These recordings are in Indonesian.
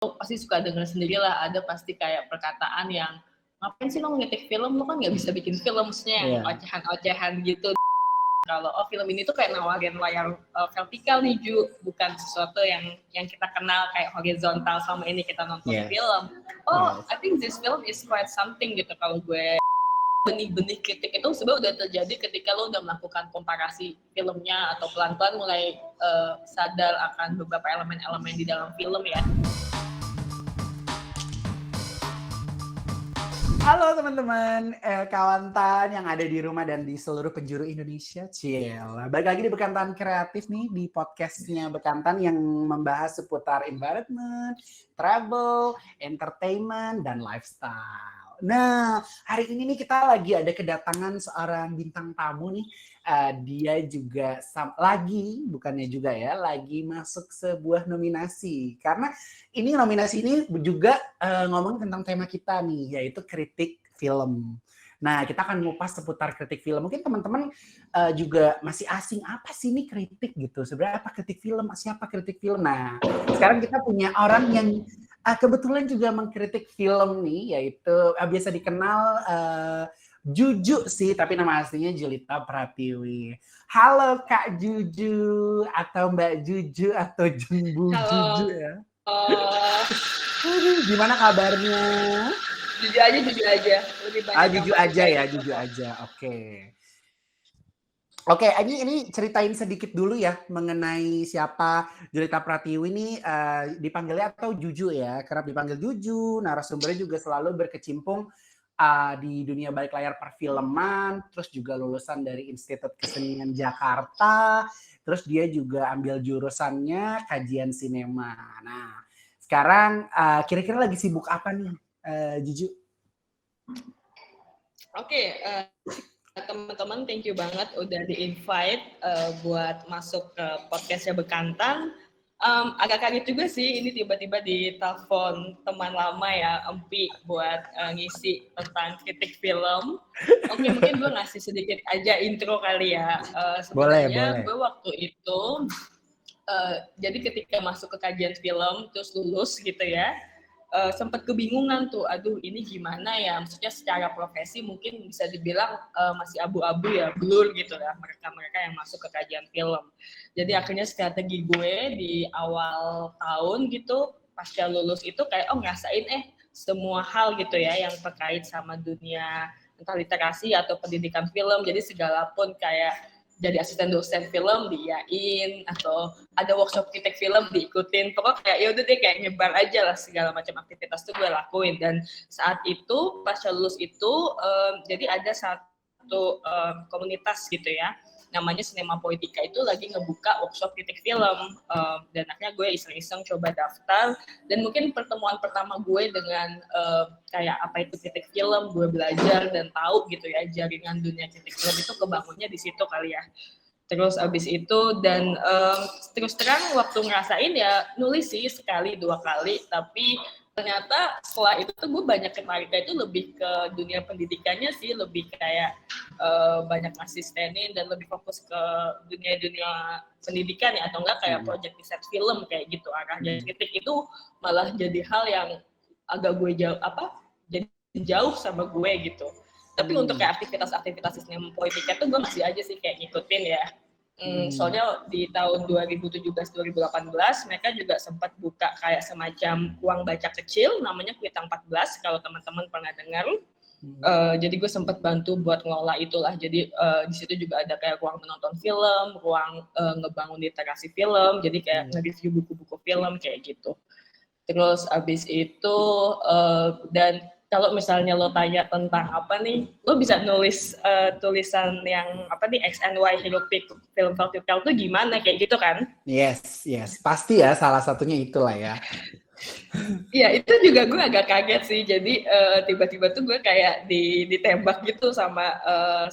pasti suka dengar sendirilah, ada pasti kayak perkataan yang ngapain sih lo ngetik film, lo kan nggak bisa bikin film, maksudnya yang ocehan-ocehan gitu. Kalau film ini tuh kayak nawarin layar vertikal nih Ju, bukan sesuatu yang kita kenal kayak horizontal sama ini kita nonton film. I think this film is quite something gitu. Kalau gue benih-benih kritik itu sebenarnya udah terjadi ketika lo udah melakukan komparasi filmnya atau pelan-pelan mulai sadar akan beberapa elemen-elemen di dalam film ya. Halo teman-teman, kawantan yang ada di rumah dan di seluruh penjuru Indonesia. Balik lagi di Bekantan Kreatif nih, di podcastnya Bekantan yang membahas seputar environment, travel, entertainment, dan lifestyle. Nah, hari ini nih kita lagi ada kedatangan seorang bintang tamu nih. Dia juga lagi masuk sebuah nominasi. Karena ini nominasi ini juga ngomong tentang tema kita nih, yaitu kritik film. Nah, kita akan ngupas seputar kritik film. Mungkin teman-teman juga masih asing, apa sih ini kritik gitu? Sebenarnya apa kritik film? Siapa kritik film? Nah, sekarang kita punya orang yang kebetulan juga mengkritik film nih, yaitu biasa dikenal Juju sih, tapi nama aslinya Julita Pratiwi. Halo Kak Juju, atau Mbak Juju, atau Jumbu Juju ya. Gimana kabarnya? Jujur aja. Lebih banyak jujur aja. Oke, ini ceritain sedikit dulu ya mengenai siapa Julita Pratiwi ini, dipanggilnya atau Juju ya, kerap dipanggil Juju. Narasumbernya juga selalu berkecimpung di dunia balik layar perfilman, terus juga lulusan dari Institut Kesenian Jakarta, terus dia juga ambil jurusannya kajian sinema. Nah, sekarang kira-kira lagi sibuk apa nih, Juju? Teman-teman, thank you banget udah di-invite buat masuk ke podcastnya Bekantan. Agak kaget juga sih ini tiba-tiba ditelepon teman lama ya, Empi, buat ngisi tentang kritik film. Mungkin gue ngasih sedikit aja intro kali ya. Sebenarnya gue waktu itu jadi ketika masuk ke kajian film terus lulus gitu ya, sempat kebingungan tuh, aduh ini gimana ya, maksudnya secara profesi mungkin bisa dibilang masih abu-abu ya, blur gitu ya mereka yang masuk ke kajian film. Jadi akhirnya strategi gue di awal tahun gitu pasca lulus itu kayak ngerasain semua hal gitu ya yang terkait sama dunia entah literasi atau pendidikan film, jadi segala pun kayak jadi asisten dosen film diiyain, atau ada workshop kritik film diikutin, pokoknya kayak yaudah deh kayak nyebar aja lah segala macam aktivitas tuh gue lakuin. Dan saat itu pas lulus itu jadi ada satu komunitas gitu ya, namanya Sinema Poetika, itu lagi ngebuka workshop kritik film, dan akhirnya gue iseng-iseng coba daftar. Dan mungkin pertemuan pertama gue dengan kayak apa itu kritik film, gue belajar dan tahu gitu ya jaringan dunia kritik film itu kebangunnya di situ kali ya. Terus abis itu dan terus terang waktu ngerasain ya nulis sih sekali dua kali, tapi ternyata setelah itu tuh gue banyak tertariknya itu lebih ke dunia pendidikannya sih, lebih kayak banyak asistenin dan lebih fokus ke dunia pendidikan ya, atau enggak kayak project riset film kayak gitu arahnya. Kritik itu malah jadi hal yang agak gue jadi jauh sama gue gitu. Tapi untuk kayak aktivitas Sinema Poetika tuh gue masih aja sih kayak ngikutin ya. Soalnya di tahun 2017-2018 mereka juga sempat buka kayak semacam ruang baca kecil namanya Kuitang 14, kalau teman-teman pernah dengar. Jadi gue sempat bantu buat ngelola itulah. Jadi di situ juga ada kayak ruang menonton film, ruang ngebangun literasi film, jadi kayak nge-review buku-buku film kayak gitu. Terus abis itu dan kalau misalnya lo tanya tentang apa nih, lo bisa nulis tulisan yang apa nih, X and Y Hiruk Pikuk Film Festival tuh gimana kayak gitu kan? Yes, pasti ya, salah satunya itulah ya. Iya, itu juga gue agak kaget sih. Jadi tiba-tiba tuh gue kayak ditembak gitu sama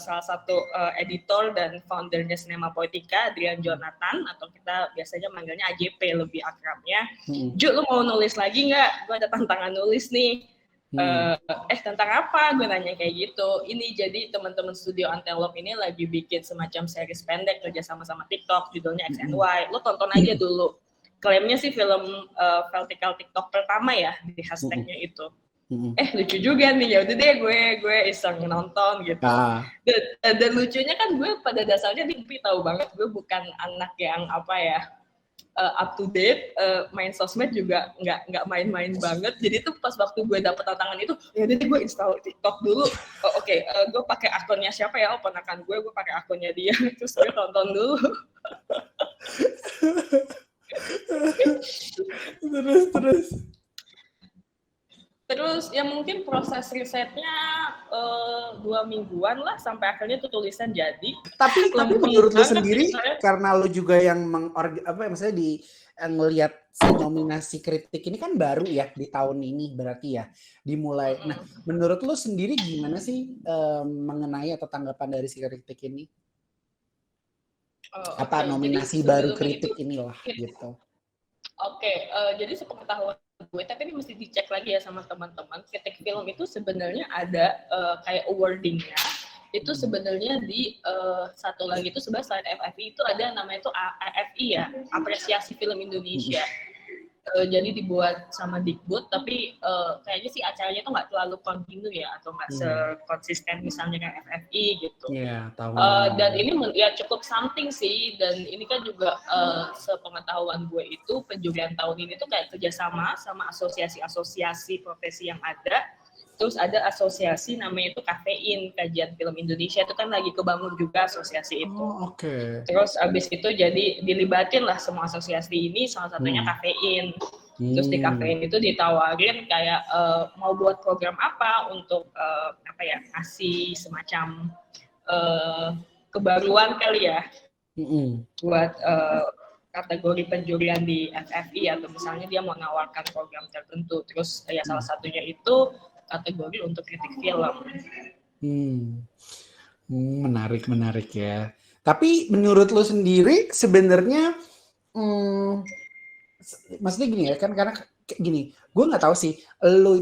salah satu editor dan foundernya Sinema Poetika, Adrian Jonathan, atau kita biasanya manggilnya AJP lebih akrabnya. Ju, lo mau nulis lagi nggak? Gue ada tantangan nulis nih. Tentang apa? Gue nanya kayak gitu. Ini jadi teman-teman studio Antelope ini lagi bikin semacam series pendek kerja sama TikTok, judulnya X and Y. Lo tonton aja dulu. klaimnya sih film vertical TikTok pertama ya di hashtagnya itu. Lucu juga nih, ya udah deh gue iseng nonton gitu. Dan lucunya kan gue pada dasarnya nih tahu banget gue bukan anak yang apa ya up to date, main sosmed juga nggak main-main banget. Jadi tuh pas waktu gue dapet tantangan itu, ya udah deh gue install TikTok dulu. Gue pakai akunnya siapa ya? Ponakan gue pakai akunnya dia. Terus gue tonton dulu. Terus ya mungkin proses risetnya 2 mingguan lah sampai akhirnya tuh tulisan jadi. Tapi menurut lu sendiri karena lu juga yang maksudnya di ngelihat si nominasi kritik ini kan baru ya di tahun ini berarti ya dimulai. Nah, menurut lu sendiri gimana sih mengenai atau tanggapan dari si kritik ini? Nominasi baru kritik inilah gitu. Jadi sepengetahuan gue, tapi ini mesti dicek lagi ya sama teman-teman. Kritik film itu sebenarnya ada kayak awardingnya. Itu sebenarnya di satu lagi itu sebenarnya selain FFI itu ada namanya itu AFI ya, Apresiasi Film Indonesia. Jadi dibuat sama Dikbud, tapi kayaknya sih acaranya tuh nggak terlalu kontinu ya, atau nggak sekonsisten misalnya kayak FFI gitu. Dan ini ya cukup something sih, dan ini kan juga sepengetahuan gue itu penjurian tahun ini tuh kayak kerjasama sama asosiasi-asosiasi profesi yang ada. Terus ada asosiasi namanya itu Kafein, Kajian Film Indonesia, itu kan lagi kebangun juga asosiasi itu. Terus abis itu jadi dilibatin lah semua asosiasi ini, salah satunya Kafein. Terus di Kafein itu ditawarin kayak mau buat program apa untuk ngasih semacam kebaruan kali ya, buat kategori penjurian di FFI, atau misalnya dia mau menawarkan program tertentu. Terus ya salah satunya itu kategori untuk kritik film. Menarik ya. Tapi menurut lo sendiri sebenarnya, maksudnya gini ya kan, karena gini, gue nggak tahu sih, lo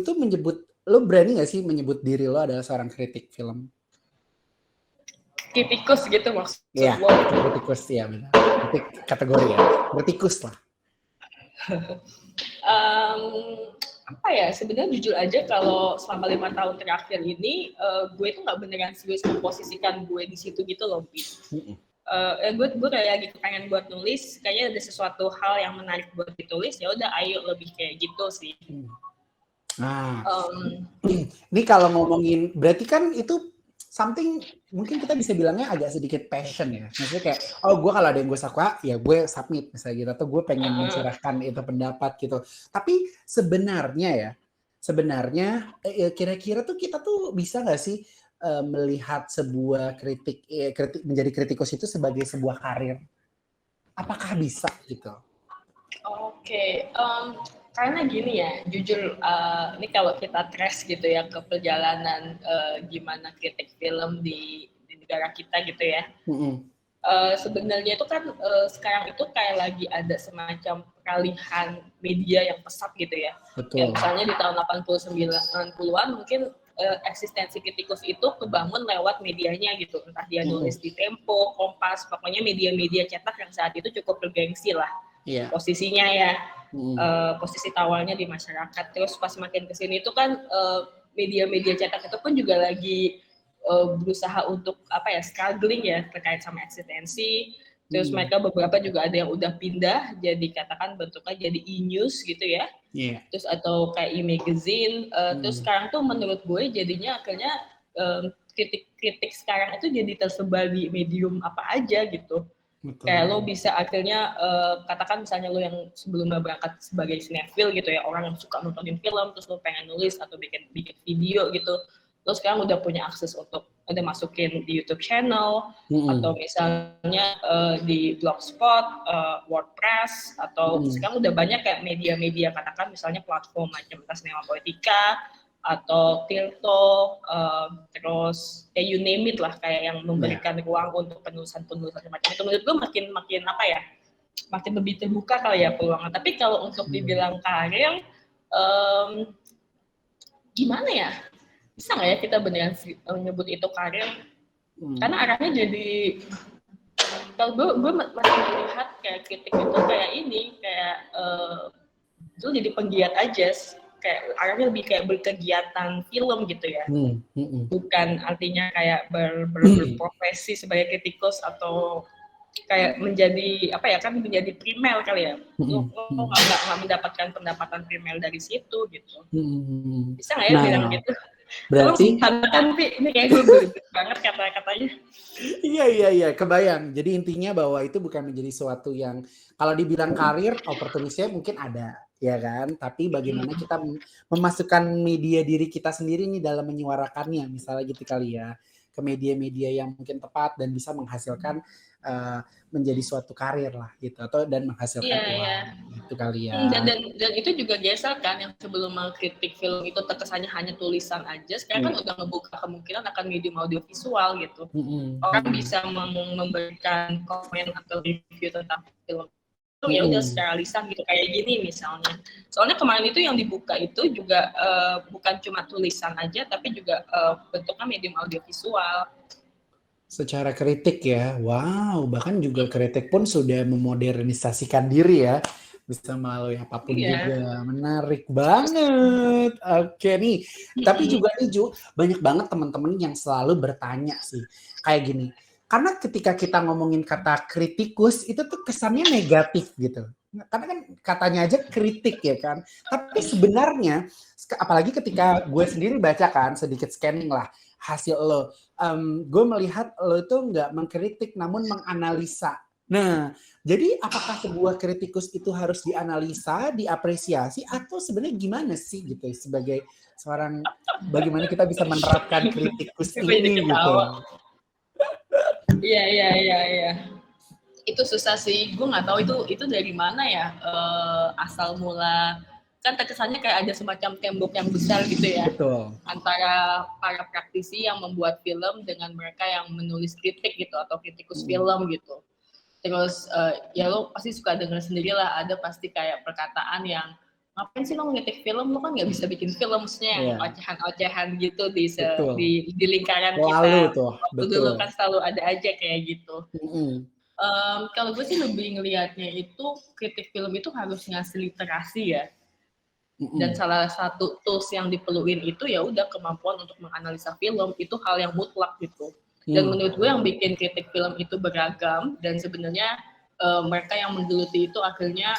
berani nggak sih menyebut diri lo adalah seorang kritik film? Kritikus gitu maksudnya? Iya, kritikus ya benar. Kategori ya, kritikus lah. Sebenarnya jujur aja kalau selama 5 tahun terakhir ini gue tuh nggak beneran serius memposisikan gue di situ gitu loh, gue kayak lagi pengen buat nulis, kayaknya ada sesuatu hal yang menarik buat ditulis, ya udah ayo, lebih kayak gitu sih. Ini kalau ngomongin berarti kan itu something mungkin kita bisa bilangnya agak sedikit passion ya, maksudnya kayak gue kalau ada yang gue suka ya gue submit misalnya gitu, atau gue pengen mencurahkan itu pendapat gitu. Tapi sebenarnya kira-kira tuh kita tuh bisa nggak sih melihat sebuah kritik menjadi kritikus itu sebagai sebuah karir? Apakah bisa gitu? Karena gini ya, jujur ini kalau kita trace gitu ya ke perjalanan gimana kritik film di negara kita gitu ya. Sebenarnya itu kan sekarang itu kayak lagi ada semacam peralihan media yang pesat gitu ya. Ya misalnya di tahun 80-90-an mungkin eksistensi kritikus itu kebangun lewat medianya gitu. Entah dia nulis di Tempo, Kompas, pokoknya media-media cetak yang saat itu cukup bergengsi lah posisinya ya. Posisi tawalnya di masyarakat. Terus pas makin kesini itu kan media-media cetak itu pun juga lagi berusaha untuk struggling ya terkait sama eksistensi. Terus mereka beberapa juga ada yang udah pindah jadi katakan bentuknya jadi e-news gitu ya. Terus atau kayak e-magazine. Terus sekarang tuh menurut gue jadinya akhirnya kritik sekarang itu jadi tersebar di medium apa aja gitu. Kayak lo bisa akhirnya katakan misalnya lo yang sebelumnya berangkat sebagai cinephile gitu ya, orang yang suka nontonin film terus lo pengen nulis atau bikin video gitu, lo sekarang udah punya akses untuk udah masukin di YouTube channel atau misalnya di Blogspot, WordPress, atau sekarang udah banyak kayak media-media katakan misalnya platform macam Cinema Poetica atau Tirto, terus you name it lah, kayak yang memberikan ruang untuk penulisan-penulisan semacam itu. Menurut gue makin lebih terbuka kali ya peluangnya. Tapi kalau untuk dibilang karir, gimana ya? Bisa nggak ya kita beneran menyebut itu karir? Karena arahnya jadi Kalau gue masih melihat kayak kritik itu kayak ini, kayak itu jadi penggiat aja, kayak arahnya lebih kayak berkegiatan film gitu ya. Bukan artinya kayak berprofesi sebagai kritikus atau kayak menjadi apa ya, kan menjadi primer kali ya. Lo nggak mendapatkan pendapatan primer dari situ gitu. Bisa nggak ya bilang gitu? Berarti kan ini kayak gue belibet banget kata-katanya. Iya, kebayang. Jadi intinya bahwa itu bukan menjadi suatu yang kalau dibilang karir, opportunity-nya mungkin ada, ya kan? Tapi bagaimana kita memasukkan media diri kita sendiri nih dalam menyuarakannya, misalnya gitu kali ya, ke media-media yang mungkin tepat dan bisa menghasilkan menjadi suatu karir lah gitu, atau dan menghasilkan uang, itu kali ya. Dan itu juga geser kan, yang sebelum mengkritik film itu terkesannya hanya tulisan aja, sekarang kan udah ngebuka kemungkinan akan medium audiovisual gitu. Orang bisa memberikan komen atau review tentang film itu ya udah secara lisan gitu, kayak gini misalnya. Soalnya kemarin itu yang dibuka itu juga bukan cuma tulisan aja, tapi juga bentuknya medium audiovisual. Secara kritik ya, wow, bahkan juga kritik pun sudah memodernisasikan diri ya, bisa melalui apapun juga, menarik banget. Oke nih, tapi juga nih Ju, banyak banget teman-teman yang selalu bertanya sih, kayak gini, karena ketika kita ngomongin kata kritikus, itu tuh kesannya negatif gitu. Karena kan katanya aja kritik ya kan, tapi sebenarnya, apalagi ketika gue sendiri baca kan, sedikit scanning lah, hasil lo, gue melihat lo itu nggak mengkritik namun menganalisa. Nah, jadi apakah sebuah kritikus itu harus dianalisa, diapresiasi, atau sebenarnya gimana sih gitu sebagai seorang, bagaimana kita bisa menerapkan kritikus ini gitu? Iya. Itu susah sih, gue nggak tahu itu dari mana ya asal mula. Kan terkesannya kayak ada semacam tembok yang besar gitu ya. Betul. Antara para praktisi yang membuat film dengan mereka yang menulis kritik gitu atau kritikus film gitu. Terus ya lo pasti suka dengar sendiri lah, ada pasti kayak perkataan yang ngapain sih lo ngeritik film, lo kan nggak bisa bikin film, maksudnya yang ocehan-ocehan gitu di lingkaran kita. Waktu dulu kan selalu ada aja kayak gitu. Kalau gue sih lebih ngelihatnya itu kritik film itu harus ngasih literasi ya. Dan salah satu tools yang diperluin itu ya udah kemampuan untuk menganalisa film, itu hal yang mutlak gitu. Dan menurut gue yang bikin kritik film itu beragam, dan sebenarnya mereka yang menggeluti itu akhirnya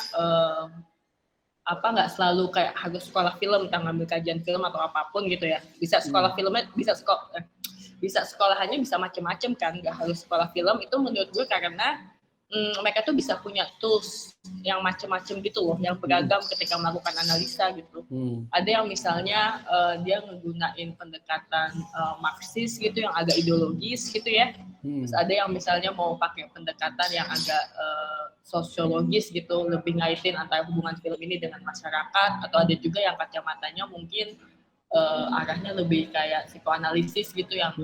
nggak selalu kayak harus sekolah film, kita ngambil kajian film atau apapun gitu ya. Bisa sekolah filmnya, bisa sekolahannya bisa macam-macam kan, nggak harus sekolah film. Itu menurut gue karena mereka tuh bisa punya tools yang macam-macam gitu loh, yang beragam ketika melakukan analisa gitu. Ada yang misalnya dia menggunakan pendekatan Marxis gitu, yang agak ideologis gitu ya. Terus ada yang misalnya mau pakai pendekatan yang agak sosiologis gitu, lebih ngaitin antara hubungan film ini dengan masyarakat. Atau ada juga yang kacamatanya mungkin arahnya lebih kayak psikoanalisis gitu, yang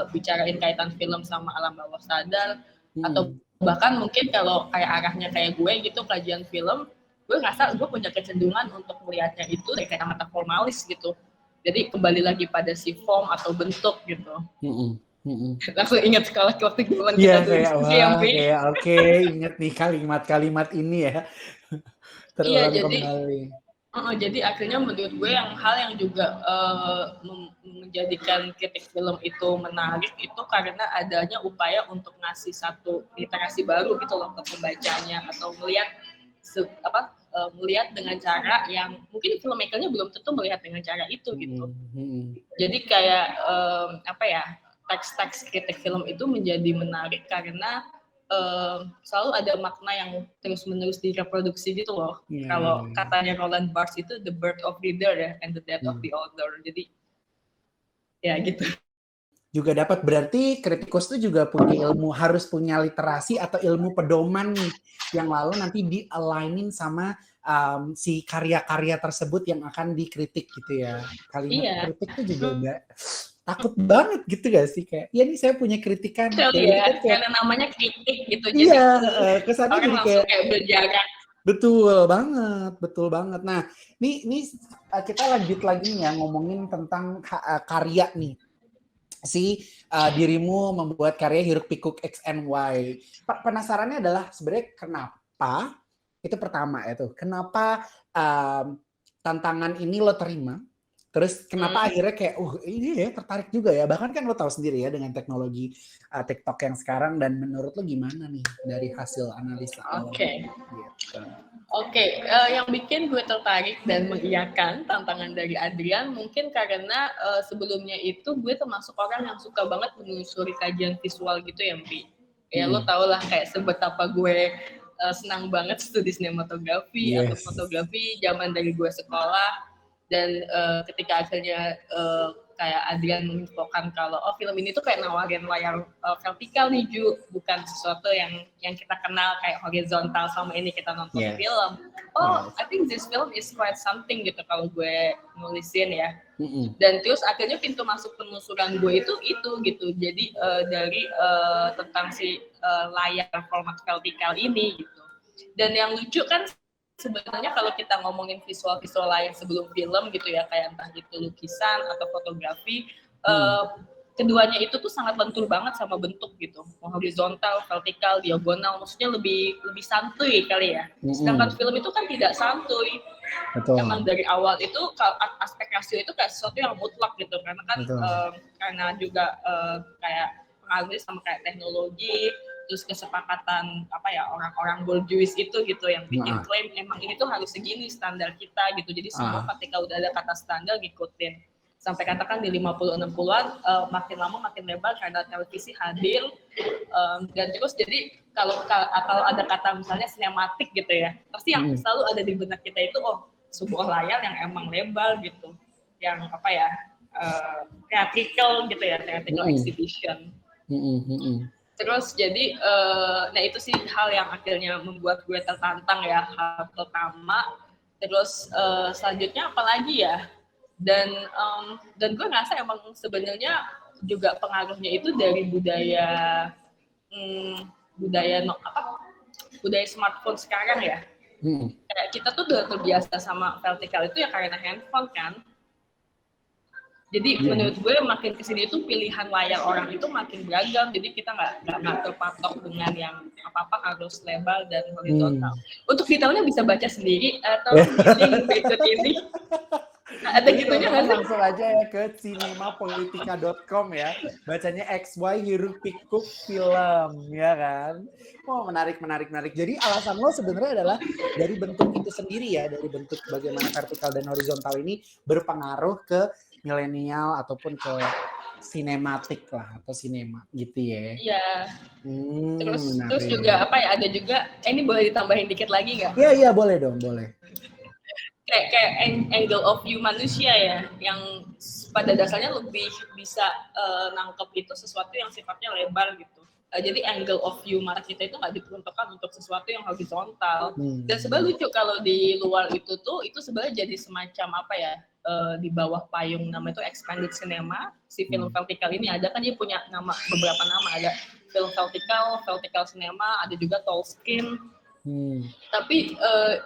bicarain kaitan film sama alam bawah sadar. Atau bahkan mungkin kalau kayak arahnya kayak gue gitu, kajian film, gue ngerasa gue punya kecenderungan untuk melihatnya itu dari kacamata formalis gitu. Jadi kembali lagi pada si form atau bentuk gitu. Langsung ingat sekolah waktu gimana kita dulu kayak oke, ingat nih kalimat-kalimat ini ya. Terulang kembali. Jadi akhirnya menurut gue hal yang juga menjadikan kritik film itu menarik itu karena adanya upaya untuk ngasih satu literasi baru gitu loh ke pembacanya, atau melihat dengan cara yang mungkin filmmakernya belum tentu melihat dengan cara itu gitu. Jadi kayak teks-teks kritik film itu menjadi menarik karena selalu ada makna yang terus-menerus direproduksi gitu loh. Kalau katanya Roland Barthes itu the birth of reader ya, and the death of the author. Jadi ya gitu. Juga dapat, berarti kritikus itu juga punya ilmu, harus punya literasi atau ilmu pedoman nih, yang lalu nanti di-alignin sama si karya-karya tersebut yang akan dikritik gitu ya. Kalimat kritik itu juga enggak takut banget gitu gak sih, kayak ya nih saya punya kritikan kayak, karena namanya kritik gitu. Iya, kesannya jadi kayak berjarak. Betul banget. Nah, ini kita lanjut lagi ya ngomongin tentang karya nih. dirimu membuat karya Hiruk Pikuk X and Y. Penasarannya adalah sebenarnya kenapa, itu pertama itu, kenapa tantangan ini lo terima? Terus kenapa akhirnya kayak, ini ya tertarik juga ya. Bahkan kan lo tahu sendiri ya dengan teknologi TikTok yang sekarang, dan menurut lo gimana nih dari hasil analisa lo? Oke, yang bikin gue tertarik dan mengiyakan tantangan dari Adrian mungkin karena sebelumnya itu gue termasuk orang yang suka banget menelusuri kajian visual gitu ya, Mpi. Ya lo tau lah kayak sebetapa gue senang banget studi sinematografi atau fotografi zaman dari gue sekolah. Dan ketika akhirnya kayak Adrian menginfokan kalau film ini tuh kayak nawarin layar vertikal nih Ju, bukan sesuatu yang kita kenal kayak horizontal sama ini kita nonton film. I think this film is quite something gitu kalau gue nulisin ya. Dan terus akhirnya pintu masuk penelusuran gue itu gitu. Jadi dari tentang si layar format vertikal ini gitu. Dan yang lucu kan sebenarnya kalau kita ngomongin visual lain sebelum film gitu ya, kayak entah itu lukisan atau fotografi, keduanya itu tuh sangat lentur banget sama bentuk gitu, mau horizontal, vertikal, diagonal, maksudnya lebih santuy kali ya. Sedangkan film itu kan tidak santuy. Betul. Emang dari awal itu aspek rasio itu kayak sesuatu yang mutlak gitu, karena kan karena juga kayak pengaruhnya sama kayak teknologi, terus kesepakatan orang-orang bourgeois itu gitu yang bikin klaim emang ini tuh harus segini standar kita gitu. Jadi semua ketika udah ada kata standar ngikutin. Sampai katakan di 50-60-an makin lama makin lebar karena televisi hadir, dan terus jadi kalau ada kata misalnya sinematik gitu ya, pasti yang selalu ada di benak kita itu sebuah layar yang emang lebar gitu, yang theatrical gitu ya, theatrical exhibition. Terus jadi, nah itu sih hal yang akhirnya membuat gue tertantang ya, hal pertama. Terus selanjutnya apalagi ya? Dan gue ngerasa emang sebenarnya juga pengaruhnya itu dari budaya smartphone sekarang ya. Kayak kita tuh udah terbiasa sama vertikal itu ya karena handphone kan. Jadi menurut gue makin kesini itu pilihan layar orang itu makin beragam. Jadi kita nggak terpatok dengan yang apa-apa harus lebar dan horizontal. Untuk detailnya bisa baca sendiri atau link berikut ini. Ada gitunya nggak sih? Langsung aja ya ke cinemapolitika.com ya. Bacanya XY Hiruk Pikuk Film, ya kan? Menarik. Jadi alasan lo sebenarnya adalah dari bentuk itu sendiri ya, dari bentuk bagaimana vertikal dan horizontal ini berpengaruh ke milenial ataupun ke sinematik lah atau sinema gitu ya. Iya. Terus juga ada juga ini boleh ditambahin dikit lagi nggak? Iya boleh dong, boleh. Kayak angle of view manusia ya, yang pada dasarnya lebih bisa nangkep itu sesuatu yang sifatnya lebar gitu. Jadi angle of view mata kita itu nggak diperuntukkan untuk sesuatu yang horizontal. Dan sebenarnya lucu kalau di luar itu sebenarnya jadi semacam di bawah payung nama itu expanded cinema. Si film vertikal ini ada kan dia punya beberapa nama, ada film vertikal cinema, ada juga Tolkien. Tapi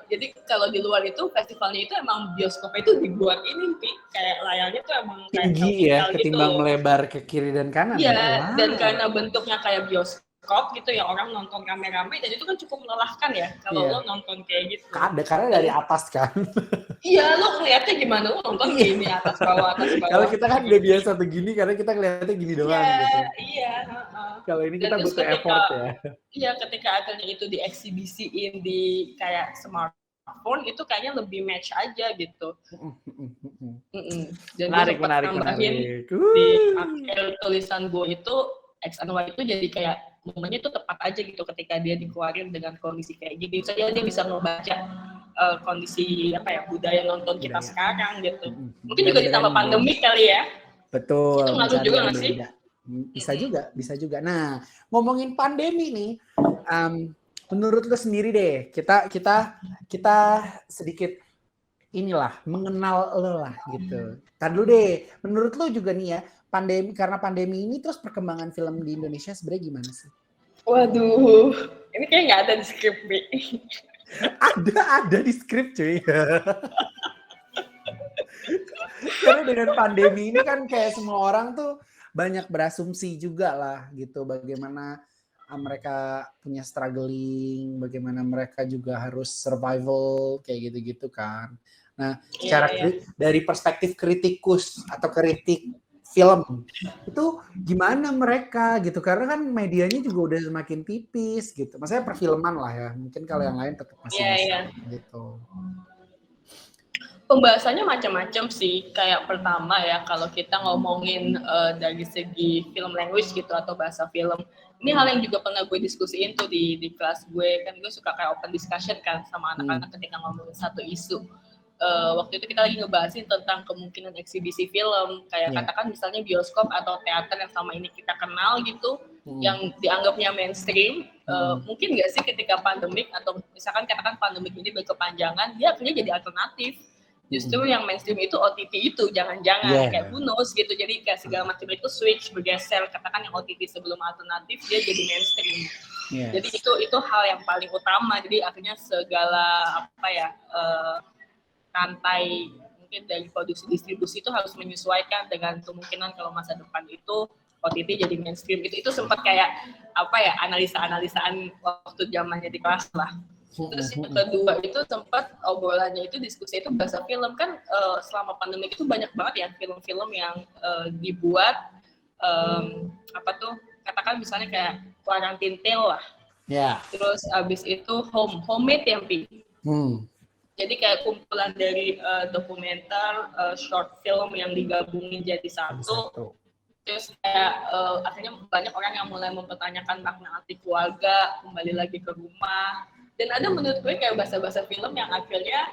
jadi kalau di luar itu festivalnya itu emang bioskopnya itu dibuat ini kayak layarnya tuh emang kayak tinggi ya, ketimbang gitu. Melebar ke kiri dan kanan. Iya, dan karena bentuknya kayak bioskop gitu ya, orang nonton rame-rame, dan itu kan cukup melelahkan ya kalau lo nonton kayak gitu. Karena dari atas kan. Iya, lo ngeliatnya gimana, lo nonton gini atas bawah. Kalau kita kan udah biasa begini karena kita ngeliatnya gini doang gitu. Iya. Kalau ini kita butuh effort ya. Iya, ketika akhirnya itu dieksibisiin di kayak smartphone itu kayaknya lebih match aja gitu. Dan menarik. Di akhir tulisan gue itu X and Y itu jadi kayak momennya itu tepat aja gitu ketika dia dikeluarin dengan kondisi kayak gini. Saya dia bisa ngebaca kondisi budaya nonton kita sekarang gitu. Mungkin juga ditambah pandemi kali ya. Betul. Itu ngaruh juga nggak sih? Bisa juga. Nah, ngomongin pandemi nih, menurut lo sendiri deh, kita sedikit mengenal lo lah gitu. Tadi dulu deh, menurut lo juga nih ya, karena pandemi ini terus perkembangan film di Indonesia sebenarnya gimana sih? Waduh, ini kayak nggak ada di skrip, Bi. Ada di skrip, cuy. Karena dengan pandemi ini kan kayak semua orang tuh banyak berasumsi juga lah gitu bagaimana mereka punya struggling, bagaimana mereka juga harus survival kayak gitu-gitu kan. Nah, secara dari perspektif kritikus atau kritik film itu gimana mereka gitu, karena kan medianya juga udah semakin tipis gitu. Maksudnya perfilman lah ya, mungkin kalau yang lain tetap masih bisa gitu. Pembahasannya macam-macam sih. Kayak pertama ya, kalau kita ngomongin dari segi film language gitu atau bahasa film, ini hal yang juga pernah gue diskusiin tuh di kelas gue. Kan gue suka kayak open discussion kan sama anak-anak ketika ngomongin satu isu. Waktu itu kita lagi ngebahasin tentang kemungkinan eksibisi film, kayak katakan misalnya bioskop atau teater yang sama ini kita kenal gitu, yang dianggapnya mainstream, mungkin nggak sih ketika pandemik atau misalkan katakan pandemik ini berkepanjangan, dia akhirnya jadi alternatif. Justru yang mainstream itu OTT itu, jangan-jangan kayak bonus gitu, jadi kayak segala macam itu switch, bergeser, katakan yang OTT sebelum alternatif, dia jadi mainstream. Jadi itu hal yang paling utama, jadi akhirnya segala rantai mungkin dari produksi distribusi itu harus menyesuaikan dengan kemungkinan kalau masa depan itu OTT jadi mainstream. Itu sempat kayak analisa-analisaan waktu zamannya di kelas lah. Terus yang kedua itu sempat obrolannya itu diskusi itu bahasa film kan, selama pandemi itu banyak banget ya film-film yang dibuat katakan misalnya kayak Quarantine Tale lah. Terus abis itu homemade yang jadi kayak kumpulan dari dokumenter, short film yang digabungin jadi satu. Terus kayak akhirnya banyak orang yang mulai mempertanyakan makna arti keluarga, kembali lagi ke rumah. Dan ada menurut gue kayak bahasa-bahasa film yang akhirnya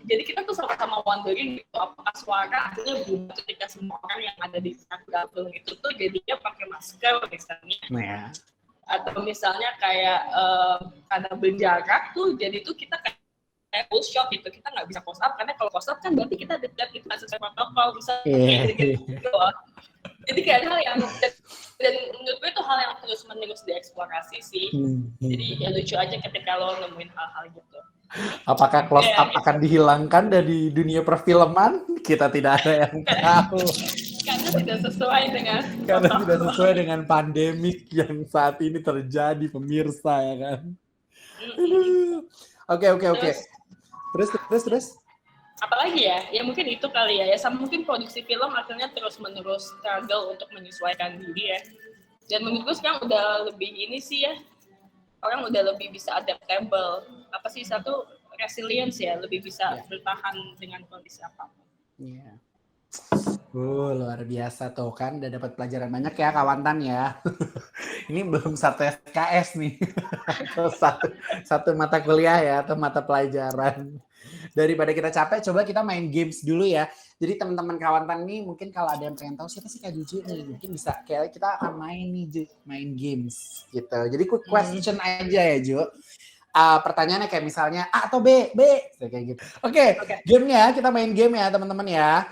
jadi kita tuh sama-sama wondering gitu, apakah suara akhirnya berubah ketika semua orang yang ada di dalam film itu tuh jadinya pakai masker misalnya. Atau misalnya kayak karena berjarak tuh jadi tuh kita kayak full shot gitu, kita nggak bisa close up karena kalau close up kan berarti kita dekat, itu nggak sesuai protokol misalnya gitu. Jadi kayak hal yang dan menurut gue itu hal yang terus menerus dieksplorasi sih. Jadi ya lucu aja ketika lo nemuin hal-hal gitu. Apakah close up akan dihilangkan dari dunia perfilman? Kita tidak ada yang tahu. Karena tidak sesuai dengan pandemik yang saat ini terjadi, pemirsa ya kan. Oke. Terus. Apalagi ya mungkin itu kali ya. Sama mungkin produksi film akhirnya terus-menerus struggle untuk menyesuaikan diri ya. Dan menurut gue sekarang udah lebih ini sih ya, orang udah lebih bisa adaptable. Apa sih satu resilience ya, lebih bisa bertahan dengan kondisi apapun. Luar biasa tuh kan, udah dapat pelajaran banyak ya kawantan ya. Ini belum satu SKS nih, atau satu mata kuliah ya, atau mata pelajaran. Daripada kita capek, coba kita main games dulu ya. Jadi teman-teman kawantan nih, mungkin kalau ada yang pengen tahu siapa sih Kak Juju nih, mungkin bisa kayak kita akan main games gitu. Jadi quick question aja ya Ju. Pertanyaannya kayak misalnya A atau B kayak gitu. Oke. Gamenya kita main game ya teman-teman ya.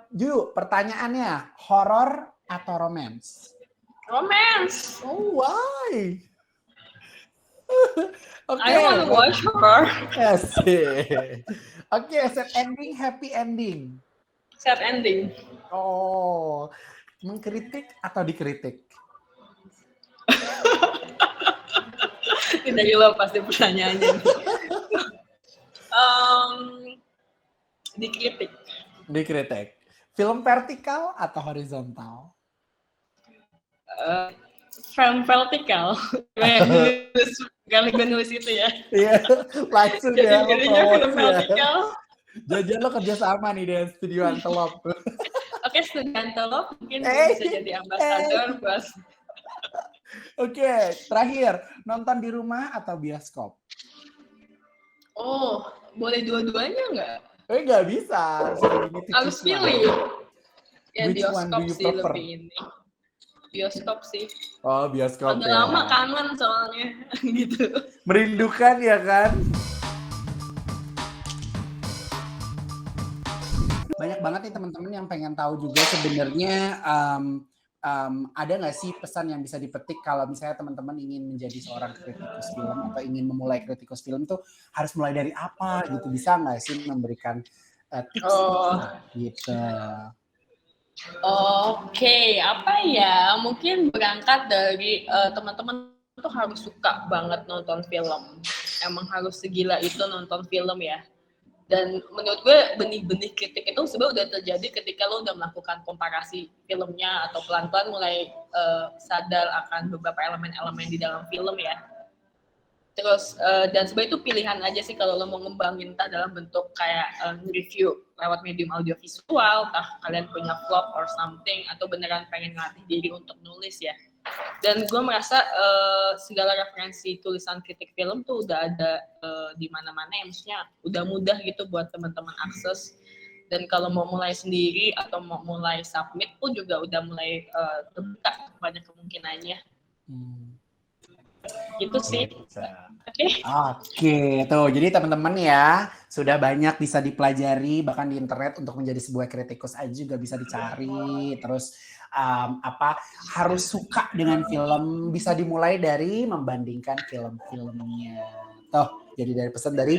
Ju, pertanyaannya horror atau romance? Romance. Oh, why? I don't want to watch horror. Yes. Oke, sad ending, happy ending. Sad ending. Oh, mengkritik atau dikritik? Tidak gila pasti pertanyaannya. Dikritik. Film vertikal atau horizontal? Film vertikal. Gue nulis itu ya. Iya, langsung ya. Jadi film vertikal. Jajan lo kerja sama nih dengan Studio Antelop. Oke, Studio Antelop mungkin bisa jadi ambasador buat. Oke, terakhir, nonton di rumah atau bioskop? Oh, boleh dua-duanya nggak? Nggak bisa. Harus pilih. Ya Which bioskop sih prefer? lebih ini. Bioskop sih. Oh, bioskop udah ya. lama kangen soalnya gitu. Merindukan ya kan? Banyak banget nih teman-teman yang pengen tahu juga sebenarnya ada nggak sih pesan yang bisa dipetik kalau misalnya teman-teman ingin menjadi seorang kritikus film atau ingin memulai kritikus film tuh harus mulai dari apa gitu, bisa nggak sih memberikan tips gitu? Oke, apa ya? Mungkin berangkat dari teman-teman tuh harus suka banget nonton film. Emang harus segila itu nonton film ya. Dan menurut gue benih-benih kritik itu sebenarnya udah terjadi ketika lo udah melakukan komparasi filmnya atau pelan-pelan mulai sadar akan beberapa elemen-elemen di dalam film ya. Terus dan sebenarnya itu pilihan aja sih kalau lo mau ngembangin entah dalam bentuk kayak review lewat medium audio visual, entah kalian punya vlog or something, atau beneran pengen ngelatih diri untuk nulis ya. Dan gue merasa segala referensi tulisan kritik film tuh udah ada di mana-mana ya, maksudnya udah mudah gitu buat teman-teman akses. Dan kalau mau mulai sendiri atau mau mulai submit pun juga udah mulai terbuka banyak kemungkinannya. Gitu sih. Oke, tuh. Jadi teman-teman ya, sudah banyak bisa dipelajari bahkan di internet untuk menjadi sebuah kritikus aja juga bisa dicari. Terus harus suka dengan film, bisa dimulai dari membandingkan film-filmnya. Tuh, jadi dari pesan dari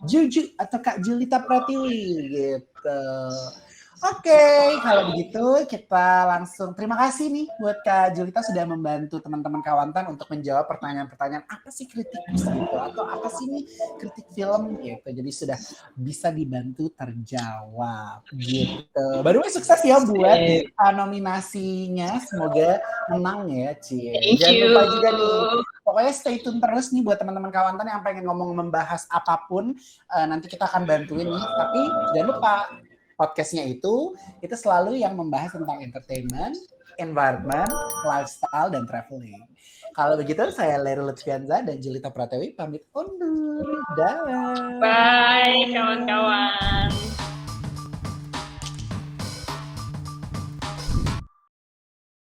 Juju atau Kak Julita Pratiwi gitu. Oke, kalau begitu kita langsung terima kasih nih buat Kak Julita sudah membantu teman-teman Kawantan untuk menjawab pertanyaan-pertanyaan apa sih kritikus gitu atau apa sih nih kritik film gitu. Jadi sudah bisa dibantu terjawab gitu. Baru sukses ya buat nominasinya, semoga menang ya Cie. Jangan lupa juga nih, pokoknya stay tune terus nih buat teman-teman Kawantan yang pengen ngomong membahas apapun, nanti kita akan bantuin nih. Tapi jangan lupa podcastnya itu selalu yang membahas tentang entertainment, environment, lifestyle, dan traveling. Kalau begitu, saya Lery Lutfianza dan Julita Pratiwi pamit undur. Dah. Bye, kawan-kawan.